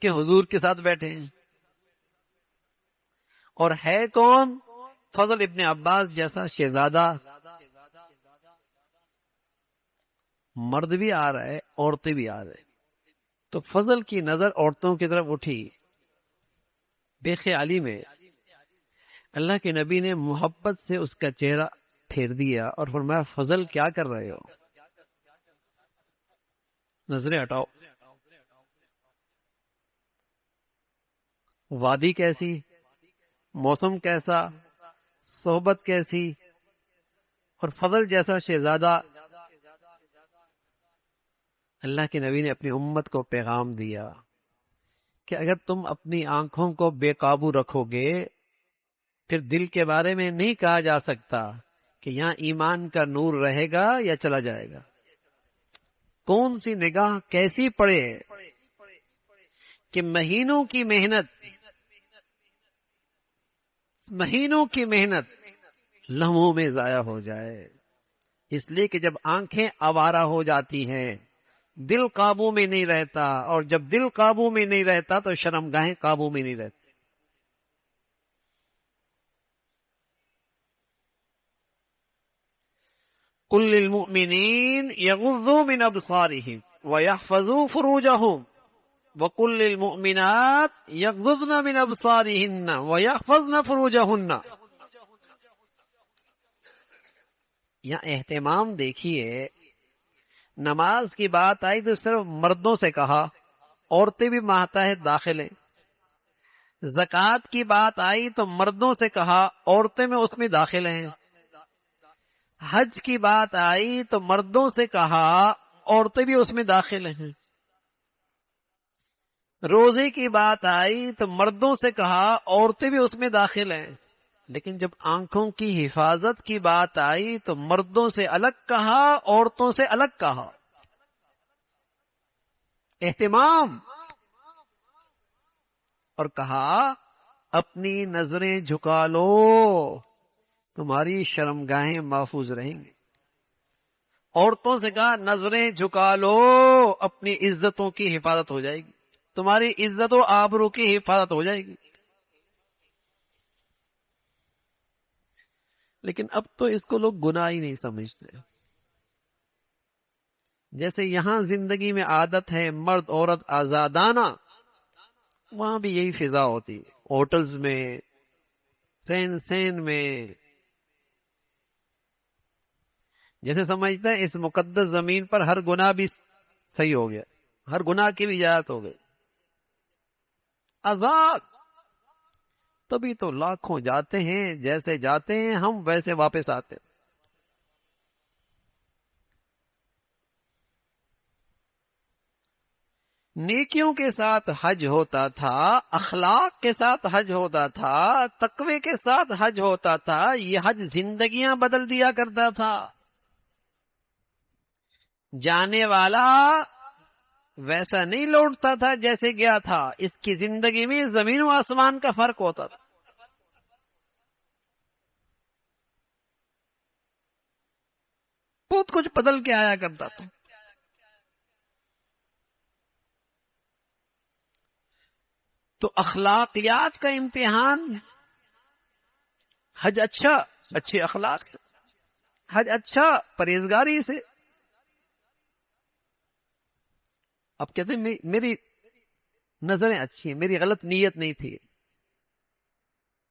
کے حضور کے ساتھ بیٹھے ہیں، اور ہے کون؟ فضل ابن عباس جیسا شہزادہ، مرد بھی آ رہا ہے، عورتیں بھی آ رہے ہیں۔ تو فضل کی نظر عورتوں کی طرف اٹھی، بے خیالی میں اللہ کے نبی نے محبت سے اس کا چہرہ پھیر دیا اور فرمایا فضل کیا کر رہے ہو، نظریں ہٹاؤ۔ وادی کیسی، موسم کیسا، صحبت کیسی، اور فضل جیسا شہزادہ۔ اللہ کے نبی نے اپنی امت کو پیغام دیا کہ اگر تم اپنی آنکھوں کو بے قابو رکھو گے، پھر دل کے بارے میں نہیں کہا جا سکتا کہ یہاں ایمان کا نور رہے گا یا چلا جائے گا۔ کون سی نگاہ کیسی پڑے کہ مہینوں کی محنت لمحوں میں ضائع ہو جائے۔ اس لیے کہ جب آنکھیں آوارہ ہو جاتی ہیں دل قابو میں نہیں رہتا، اور جب دل قابو میں نہیں رہتا تو شرمگاہیں قابو میں نہیں رہتی۔ قل للمؤمنین یغضوا من ابصارہم ویحفظوا فروجہم وقل للمؤمنات یغضضن من ابصارہن ویحفظن فروجہن۔ یہاں اہتمام دیکھیے، نماز کی بات آئی تو صرف مردوں سے کہا، عورتیں بھی ماتحت داخل ہیں۔ زکوٰۃ کی بات آئی تو مردوں سے کہا، عورتیں میں اس میں داخل ہیں۔ حج کی بات آئی تو مردوں سے کہا، عورتیں بھی اس میں داخل ہیں۔ روزے کی بات آئی تو مردوں سے کہا، عورتیں بھی اس میں داخل ہیں۔ لیکن جب آنکھوں کی حفاظت کی بات آئی تو مردوں سے الگ کہا، عورتوں سے الگ کہا۔ اہتمام، اور کہا اپنی نظریں جھکا لو، تمہاری شرمگاہیں محفوظ رہیں گی۔ عورتوں سے کہا نظریں جھکا لو، اپنی عزتوں کی حفاظت ہو جائے گی، تمہاری عزت و آبرو کی حفاظت ہو جائے گی۔ لیکن اب تو اس کو لوگ گناہ ہی نہیں سمجھتے۔ جیسے یہاں زندگی میں عادت ہے مرد عورت آزادانہ، وہاں بھی یہی فضا ہوتی ہے، ہوٹلز میں، رہن سہن میں۔ جیسے سمجھتے ہیں اس مقدس زمین پر ہر گناہ بھی صحیح ہو گیا، ہر گناہ کی بھی اجازت ہو گئی، آزاد۔ تبھی تو لاکھوں جاتے ہیں، جیسے جاتے ہیں ہم ویسے واپس آتے ہیں۔ نیکیوں کے ساتھ حج ہوتا تھا، اخلاق کے ساتھ حج ہوتا تھا، تقوی کے ساتھ حج ہوتا تھا۔ یہ حج زندگیاں بدل دیا کرتا تھا۔ جانے والا ویسا نہیں لوٹتا تھا جیسے گیا تھا، اس کی زندگی میں زمین و آسمان کا فرق ہوتا تھا۔ بہت کچھ بدل کے آیا کرتا تھا۔ تو اخلاقیات کا امتحان، حج اچھا، اچھے اخلاق سے، حج اچھا پرہیزگاری سے۔ اب کہتے ہیں میری نظریں اچھی ہیں، میری غلط نیت نہیں تھی،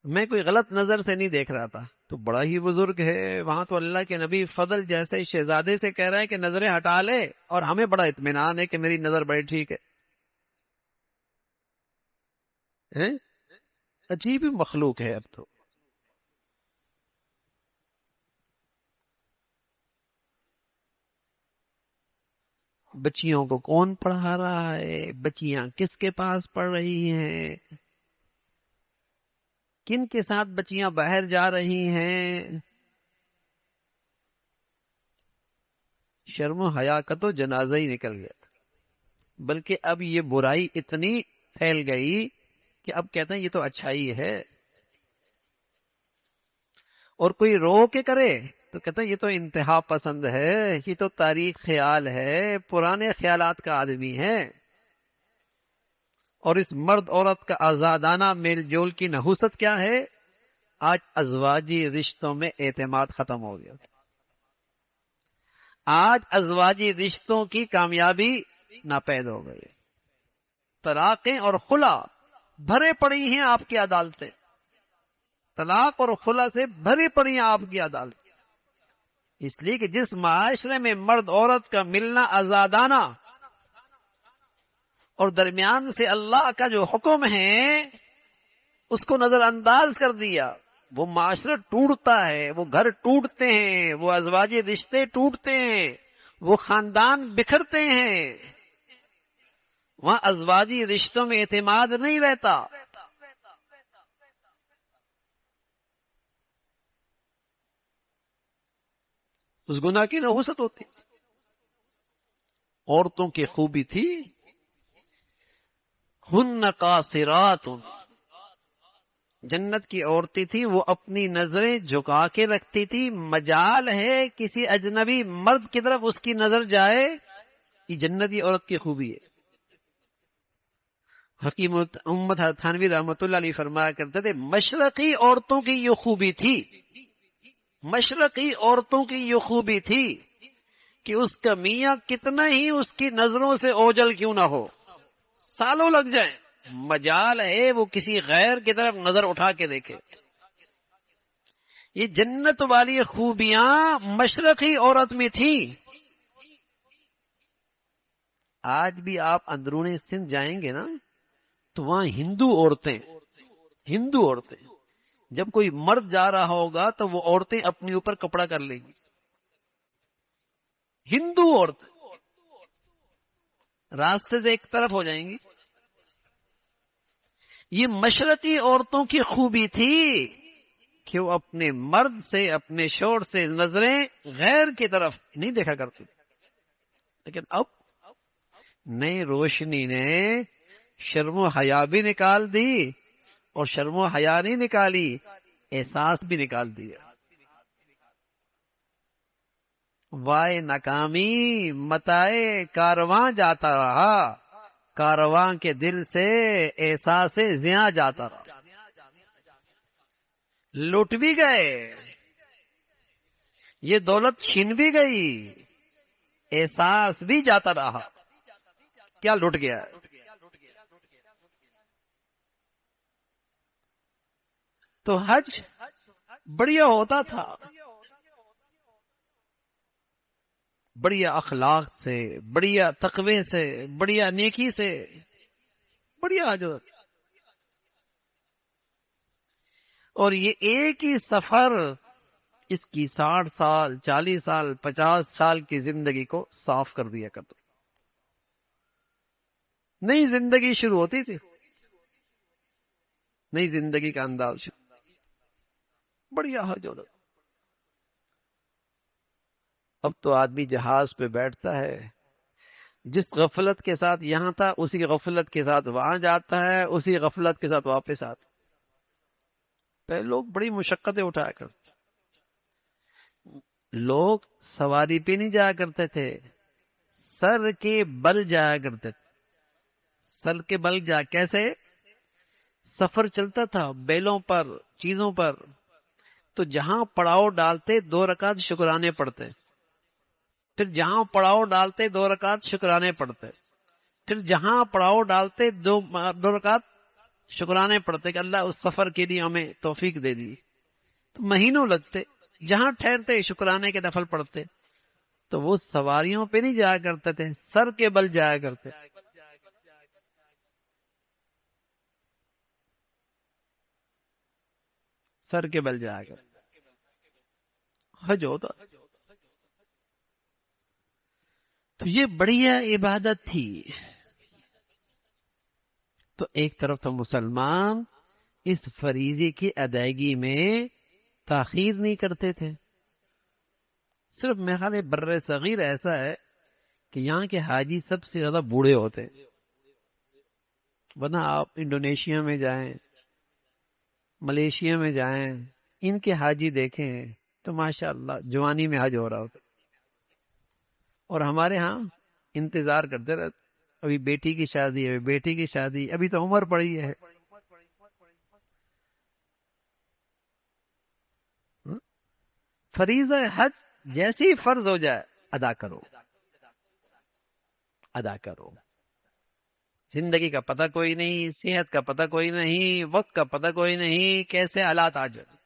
میں کوئی غلط نظر سے نہیں دیکھ رہا تھا۔ تو بڑا ہی بزرگ ہے، وہاں تو اللہ کے نبی فضل جیسے شہزادے سے کہہ رہا ہے کہ نظریں ہٹا لے، اور ہمیں بڑا اطمینان ہے کہ میری نظر بڑی ٹھیک ہے۔ عجیب ہی مخلوق ہے اب تو۔ بچیوں کو کون پڑھا رہا ہے؟ بچیاں کس کے پاس پڑھ رہی ہیں؟ کن کے ساتھ بچیاں باہر جا رہی ہیں؟ شرم و حیا کا تو جنازہ ہی نکل گیا تھا۔ بلکہ اب یہ برائی اتنی پھیل گئی کہ اب کہتے ہیں یہ تو اچھائی ہے، اور کوئی رو کے کرے تو کہتے ہیں یہ تو انتہا پسند ہے، یہ تو تاریخ خیال ہے، پرانے خیالات کا آدمی ہے۔ اور اس مرد عورت کا آزادانہ میل جول کی نحوست کیا ہے؟ آج ازواجی رشتوں میں اعتماد ختم ہو گیا۔ آج ازواجی رشتوں کی کامیابی ناپید ہو گئی۔ طلاقیں اور خلا بھرے پڑی ہیں آپ کی عدالتیں، طلاق اور خلا سے بھری پڑی ہیں آپ کی عدالتیں۔ اس لیے کہ جس معاشرے میں مرد عورت کا ملنا آزادانہ اور درمیان سے اللہ کا جو حکم ہے اس کو نظر انداز کر دیا، وہ معاشرہ ٹوٹتا ہے، وہ گھر ٹوٹتے ہیں، وہ ازواجی رشتے ٹوٹتے ہیں، وہ خاندان بکھرتے ہیں، وہاں ازواجی رشتوں میں اعتماد نہیں رہتا۔ اس گناہ کی نحوست ہوتی۔ عورتوں کی خوبی تھی ہن قاصرات، جنت کی عورتیں تھی، وہ اپنی نظریں جھکا کے رکھتی تھی، مجال ہے کسی اجنبی مرد کی طرف اس کی نظر جائے یہ جنتی عورت کی خوبی ہے۔ حکیم امت تھانوی رحمۃ اللہ علیہ فرمایا کرتے تھے مشرقی عورتوں کی یہ خوبی تھی، مشرقی عورتوں کی یہ خوبی تھی کہ اس کا میاں کتنا ہی اس کی نظروں سے اوجل کیوں نہ ہو، سالوں لگ جائیں، مجال ہے وہ کسی غیر کی طرف نظر اٹھا کے دیکھے۔ یہ جنت والی خوبیاں مشرقی عورت میں تھی۔ آج بھی آپ اندرون سندھ جائیں گے نا تو وہاں ہندو عورتیں جب کوئی مرد جا رہا ہوگا تو وہ عورتیں اپنے اوپر کپڑا کر لیں گی، ہندو عورتیں راستے سے ایک طرف ہو جائیں گی۔ یہ مشرقی عورتوں کی خوبی تھی کہ وہ اپنے مرد سے، اپنے شوہر سے نظریں غیر کی طرف نہیں دیکھا کرتی۔ لیکن اب نئی روشنی نے شرم و حیا بھی نکال دی، اور شرم و حیا نہیں نکالی، احساس بھی نکال دیا۔ وائے ناکامی متائے کارواں جاتا رہا، کارواں کے دل سے احساس زیاں جاتا رہا۔ لٹ بھی گئے، یہ دولت چھین بھی گئی، احساس بھی جاتا رہا۔ کیا لٹ گیا؟ تو حج بڑھیا ہوتا تھا، بڑھیا اخلاق سے، بڑھیا تقوی سے، بڑھیا نیکی سے، بڑھیا حج ہوتا۔ اور یہ ایک ہی سفر اس کی 60 سال، 40 سال، 50 سال کی زندگی کو صاف کر دیا کرتا۔ نئی زندگی شروع ہوتی تھی، نئی زندگی کا انداز شروع، بڑھیا حج ہوتا۔ اب تو آدمی جہاز پہ بیٹھتا ہے، جس غفلت کے ساتھ یہاں تھا اسی غفلت کے ساتھ وہاں جاتا ہے، اسی غفلت کے ساتھ واپس آتا۔ پہلے لوگ بڑی مشقتیں اٹھایا کرتے، لوگ سواری پہ نہیں جایا کرتے تھے، سر کے بل جایا کرتے تھے۔ سر کے بل جا کیسے؟ سفر چلتا تھا بیلوں پر، چیزوں پر، تو جہاں پڑاؤ ڈالتے 2 رکعت شکرانے پڑھتے، پھر جہاں پڑاؤ ڈالتے 2 رکعت شکرانے پڑھتے، پھر جہاں پڑاؤ ڈالتے 2 رکعت شکرانے پڑھتے کہ اللہ اس سفر کے لیے ہمیں توفیق دے دی۔ تو مہینوں لگتے، جہاں ٹھہرتے شکرانے کے نفل پڑھتے۔ تو وہ سواریوں پہ نہیں جایا کرتے تھے، سر کے بل جایا کرتے۔ سر کے بل جایا کرتے حج ہوتا۔ تو یہ بڑھیا عبادت تھی۔ تو ایک طرف تو مسلمان اس فریضے کی ادائیگی میں تاخیر نہیں کرتے تھے۔ صرف میرے خیال ہے بر صغیر ایسا ہے کہ یہاں کے حاجی سب سے زیادہ بوڑھے ہوتے، ورنہ آپ انڈونیشیا میں جائیں، ملیشیا میں جائیں، ان کے حاجی دیکھیں تو ماشاءاللہ جوانی میں حج ہو رہا ہوتا۔ اور ہمارے ہاں انتظار کرتے رہتے، ابھی بیٹی کی شادی، ابھی بیٹی کی شادی، ابھی تو عمر پڑی ہے۔ فریضہ حج جیسی فرض ہو جائے ادا کرو، ادا کرو۔ زندگی کا پتہ کوئی نہیں، صحت کا پتہ کوئی نہیں، وقت کا پتہ کوئی نہیں، کیسے حالات آ جائیں،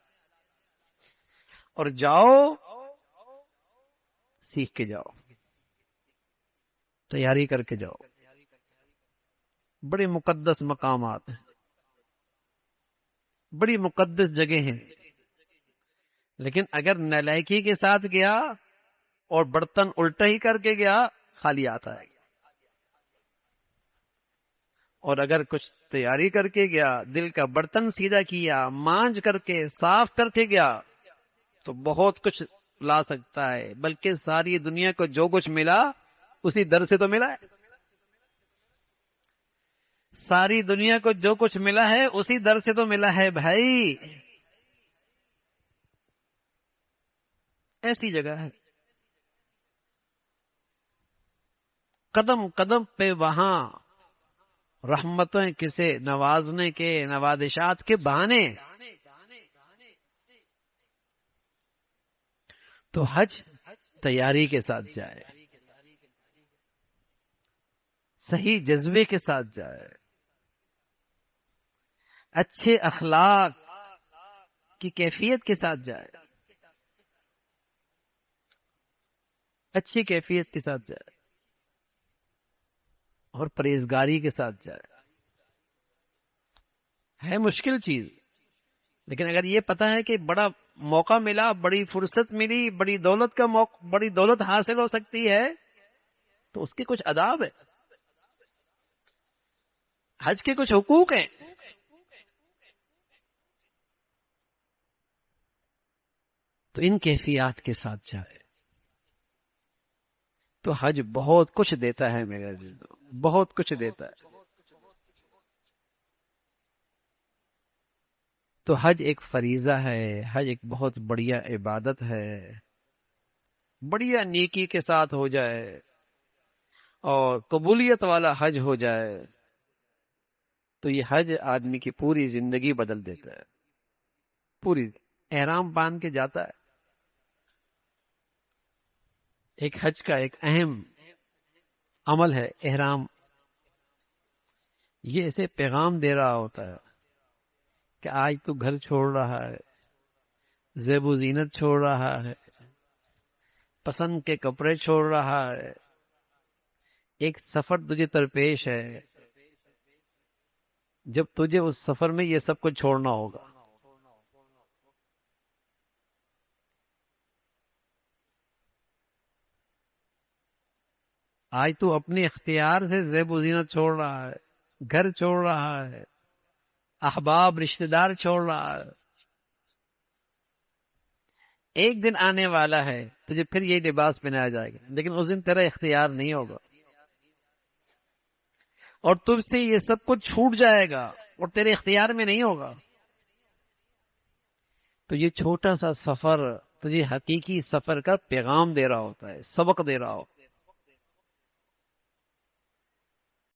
اور جاؤ سیکھ کے جاؤ، تیاری کر کے جاؤ۔ بڑے مقدس مقامات ہیں، بڑی مقدس جگہ ہیں، لیکن اگر نالائکی کے ساتھ گیا اور برتن الٹا ہی کر کے گیا خالی آتا ہے، اور اگر کچھ تیاری کر کے گیا، دل کا برتن سیدھا کیا، مانج کر کے صاف کر کے گیا تو بہت کچھ لا سکتا ہے، بلکہ ساری دنیا کو جو کچھ ملا اسی در سے تو ملا ہے۔ ساری دنیا کو جو کچھ ملا ہے اسی در سے تو ملا ہے بھائی، ایسی جگہ ہے۔ قدم قدم پہ وہاں رحمتیں کسے نوازنے کے، نوازشات کے بہانے. تو حج تیاری کے ساتھ جائے، صحیح جذبے کے ساتھ جائے، اچھے اخلاق کی کیفیت کے ساتھ جائے، اچھی کیفیت کے ساتھ جائے اور پرہیزگاری کے ساتھ جائے. ہے مشکل چیز، لیکن اگر یہ پتا ہے کہ بڑا موقع ملا، بڑی فرصت ملی، بڑی دولت کا موقع، بڑی دولت حاصل ہو سکتی ہے، تو اس کے کچھ آداب ہیں، حج کے کچھ حقوق ہیں. تو ان کیفیات کے ساتھ جائے تو حج بہت کچھ دیتا ہے میرے عزیزو، بہت کچھ دیتا ہے. تو حج ایک فریضہ ہے، حج ایک بہت بڑھیا عبادت ہے. بڑھیا نیکی کے ساتھ ہو جائے اور قبولیت والا حج ہو جائے تو یہ حج آدمی کی پوری زندگی بدل دیتا ہے. پوری احرام باندھ کے جاتا ہے. ایک حج کا ایک اہم عمل ہے احرام. یہ اسے پیغام دے رہا ہوتا ہے کہ آج تو گھر چھوڑ رہا ہے، زیب و زینت چھوڑ رہا ہے، پسند کے کپڑے چھوڑ رہا ہے. ایک سفر تجھے درپیش ہے، جب تجھے اس سفر میں یہ سب کچھ چھوڑنا ہوگا. آج تو اپنے اختیار سے زیب و زینت چھوڑ رہا ہے، گھر چھوڑ رہا ہے، احباب رشتہ دار چھوڑ رہا ہے. ایک دن آنے والا ہے تجھے پھر یہ لباس پہنایا جائے گا، لیکن اس دن تیرا اختیار نہیں ہوگا اور تجھ سے یہ سب کچھ چھوٹ جائے گا اور تیرے اختیار میں نہیں ہوگا. تو یہ چھوٹا سا سفر تجھے حقیقی سفر کا پیغام دے رہا ہوتا ہے، سبق دے رہا ہو.